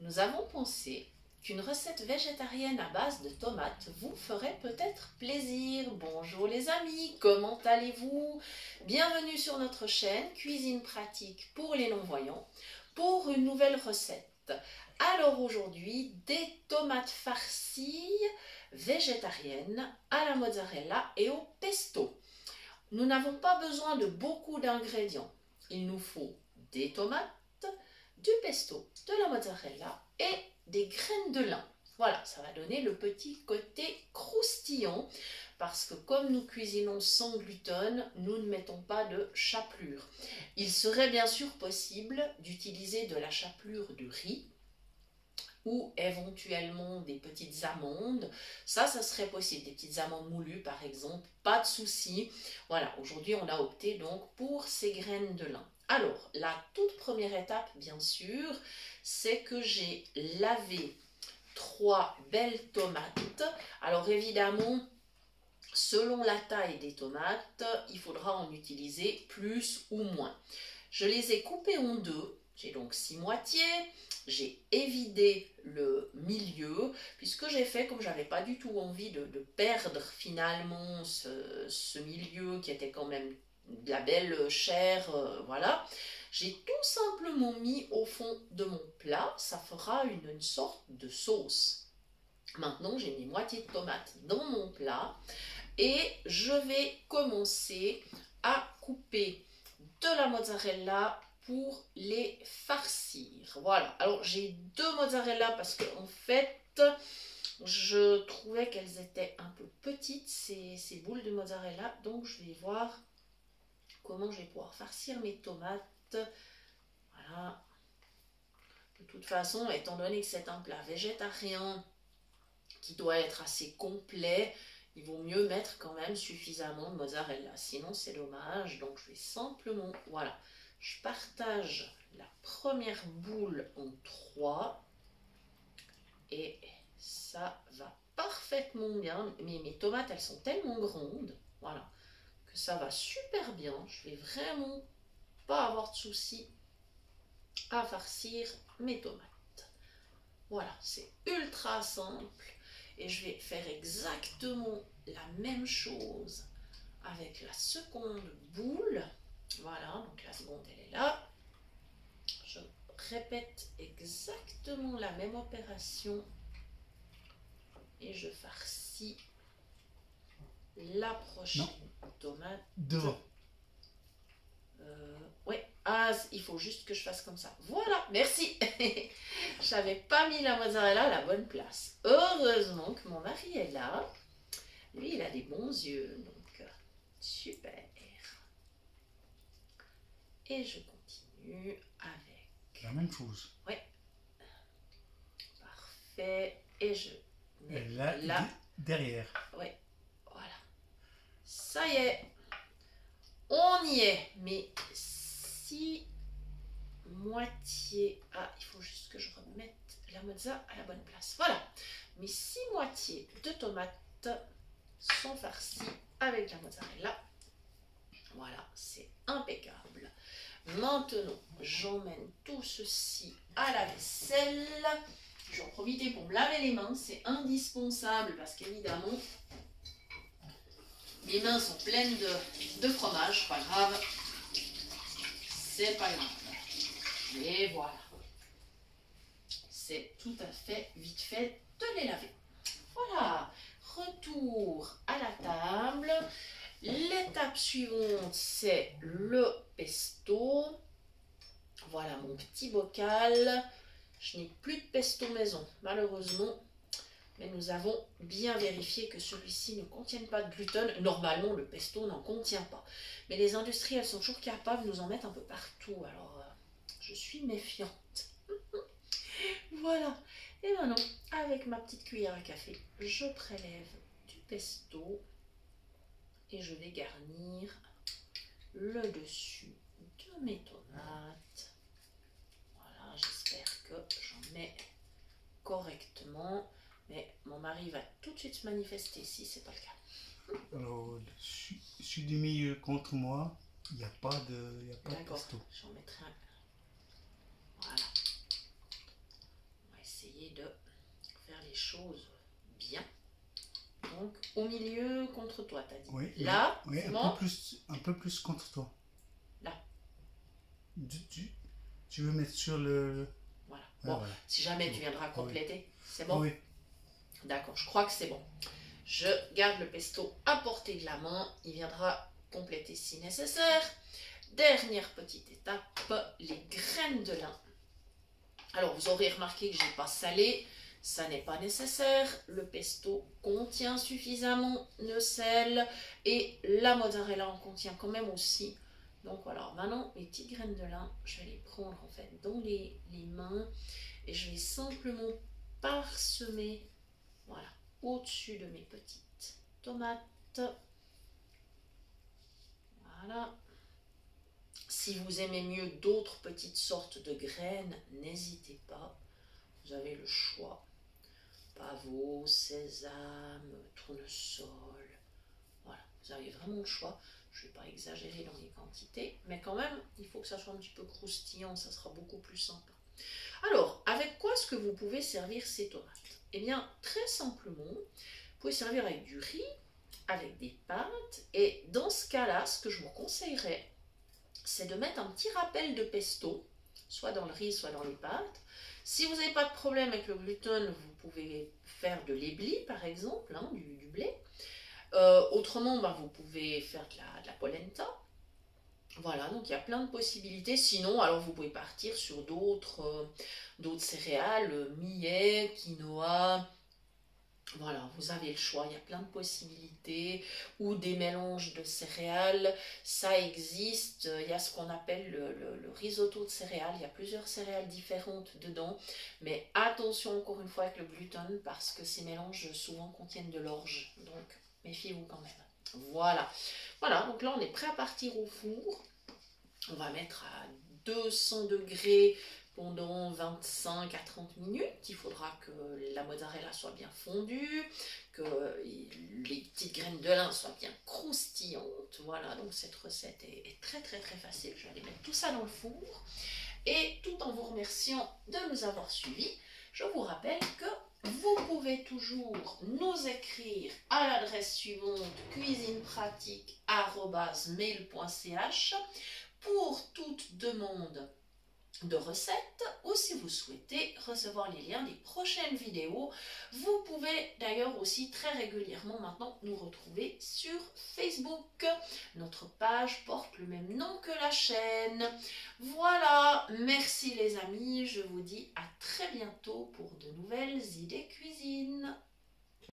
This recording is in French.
nous avons pensé qu'une recette végétarienne à base de tomates vous ferait peut-être plaisir. Bonjour les amis, comment allez-vous? Bienvenue sur notre chaîne Cuisine pratique pour les non-voyants pour une nouvelle recette. Alors aujourd'hui, des tomates farcies végétariennes à la mozzarella et au pesto. Nous n'avons pas besoin de beaucoup d'ingrédients. Il nous faut des tomates, du pesto, de la mozzarella et des graines de lin. Voilà, ça va donner le petit côté croustillant parce que comme nous cuisinons sans gluten, nous ne mettons pas de chapelure. Il serait bien sûr possible d'utiliser de la chapelure de riz ou éventuellement des petites amandes. Ça serait possible, des petites amandes moulues par exemple, pas de souci. Voilà, aujourd'hui on a opté donc pour ces graines de lin. Alors, la toute première étape, bien sûr, c'est que j'ai lavé 3 belles tomates. Alors évidemment, selon la taille des tomates, il faudra en utiliser plus ou moins. Je les ai coupées en deux. J'ai donc 6 moitiés. J'ai évidé le milieu, puisque j'ai fait, comme j'avais pas du tout envie de perdre finalement ce milieu qui était quand même de la belle chair, voilà. J'ai tout simplement mis au fond de mon plat, ça fera une sorte de sauce. Maintenant, j'ai mes moitiés de tomates dans mon plat et je vais commencer à couper de la mozzarella pour les farcir. Voilà, alors j'ai 2 mozzarella parce que en fait je trouvais qu'elles étaient un peu petites ces boules de mozzarella, donc je vais voir comment je vais pouvoir farcir mes tomates. Voilà, de toute façon, étant donné que c'est un plat végétarien qui doit être assez complet, il vaut mieux mettre quand même suffisamment de mozzarella, sinon c'est dommage. Donc je vais simplement, voilà, je partage la première boule en 3 et ça va parfaitement bien. Mais mes tomates, elles sont tellement grandes, voilà, que ça va super bien. Je vais vraiment pas avoir de soucis à farcir mes tomates. Voilà, c'est ultra simple. Et je vais faire exactement la même chose avec la seconde boule. Voilà, donc la seconde elle est là. Je répète exactement la même opération et je farcis la prochaine tomate. Devant. Ouais, ah, il faut juste que je fasse comme ça. Voilà, merci. Je n'avais pas mis la mozzarella à la bonne place. Heureusement que mon mari est là. Lui, il a des bons yeux, donc super. Et je continue avec... La même chose. Oui. Parfait. Et je mets là. Derrière. Oui, voilà. Ça y est. On y est. Mais si moitié... Ah, il faut juste que je remette la mozza à la bonne place. Voilà. Mes 6 moitiés de tomates sont farcies avec la mozzarella. Voilà, c'est impeccable. Maintenant, j'emmène tout ceci à la vaisselle. Je vais en profiter pour me laver les mains. C'est indispensable parce qu'évidemment, mes mains sont pleines de fromage. Pas grave. C'est pas grave. Et voilà. C'est tout à fait vite fait de les laver. Voilà. Retour à la table. L'étape suivante, c'est le pesto. Voilà mon petit bocal. Je n'ai plus de pesto maison, malheureusement. Mais nous avons bien vérifié que celui-ci ne contient pas de gluten. Normalement, le pesto n'en contient pas. Mais les industriels sont toujours capables de nous en mettre un peu partout. Alors, je suis méfiante. Voilà. Et maintenant, avec ma petite cuillère à café, je prélève du pesto. Et je vais garnir le dessus de mes tomates. Voilà, j'espère que j'en mets correctement. Mais mon mari va tout de suite se manifester si ce n'est pas le cas. Alors, celui du milieu contre moi, il n'y a pas de pesto. J'en mettrai un. Voilà. les choses bien. Donc, au milieu, contre toi, t'as dit. Oui, Là, oui, c'est bon. un peu plus contre toi. Là. Tu veux mettre sur le... Voilà. Ah, Bon, voilà. si jamais tu viendras compléter, c'est bon? Oui. D'accord, je crois que c'est bon. Je garde le pesto à portée de la main. Il viendra compléter si nécessaire. Dernière petite étape, les graines de lin. Alors, vous aurez remarqué que je n'ai pas salé. Ça n'est pas nécessaire. Le pesto contient suffisamment de sel. Et la mozzarella en contient quand même aussi. Donc voilà, maintenant, mes petites graines de lin, je vais les prendre en fait dans les mains. Et je vais simplement parsemer, voilà, au-dessus de mes petites tomates. Voilà. Si vous aimez mieux d'autres petites sortes de graines, n'hésitez pas. Vous avez le choix. Pavot, sésame, tournesol. Voilà, vous avez vraiment le choix. Je ne vais pas exagérer dans les quantités, mais quand même, il faut que ça soit un petit peu croustillant, ça sera beaucoup plus sympa. Alors, avec quoi est-ce que vous pouvez servir ces tomates? Eh bien, très simplement, vous pouvez servir avec du riz, avec des pâtes, et dans ce cas-là, ce que je vous conseillerais, c'est de mettre un petit rappel de pesto, soit dans le riz, soit dans les pâtes. Si vous n'avez pas de problème avec le gluten, vous pouvez faire de l'éblis, par exemple, hein, du blé. Autrement, vous pouvez faire de la polenta. Voilà, donc il y a plein de possibilités. Sinon, alors vous pouvez partir sur d'autres céréales, millet, quinoa. Voilà, vous avez le choix, il y a plein de possibilités. Ou des mélanges de céréales, ça existe. Il y a ce qu'on appelle le risotto de céréales. Il y a plusieurs céréales différentes dedans. Mais attention encore une fois avec le gluten parce que ces mélanges souvent contiennent de l'orge. Donc méfiez-vous quand même. Voilà, donc là on est prêt à partir au four. On va mettre à 200 degrés pendant 25 à 30 minutes. Il faudra que la mozzarella soit bien fondue, que les petites graines de lin soient bien croustillantes. Voilà, donc cette recette est très très très facile. Je vais aller mettre tout ça dans le four. Et tout en vous remerciant de nous avoir suivis, je vous rappelle que vous pouvez toujours nous écrire à l'adresse suivante cuisinepratique@mail.ch pour toute demande de recettes ou si vous souhaitez recevoir les liens des prochaines vidéos. Vous pouvez d'ailleurs aussi très régulièrement maintenant nous retrouver sur Facebook. Notre page porte le même nom que la chaîne. Voilà, merci les amis, je vous dis à très bientôt pour de nouvelles idées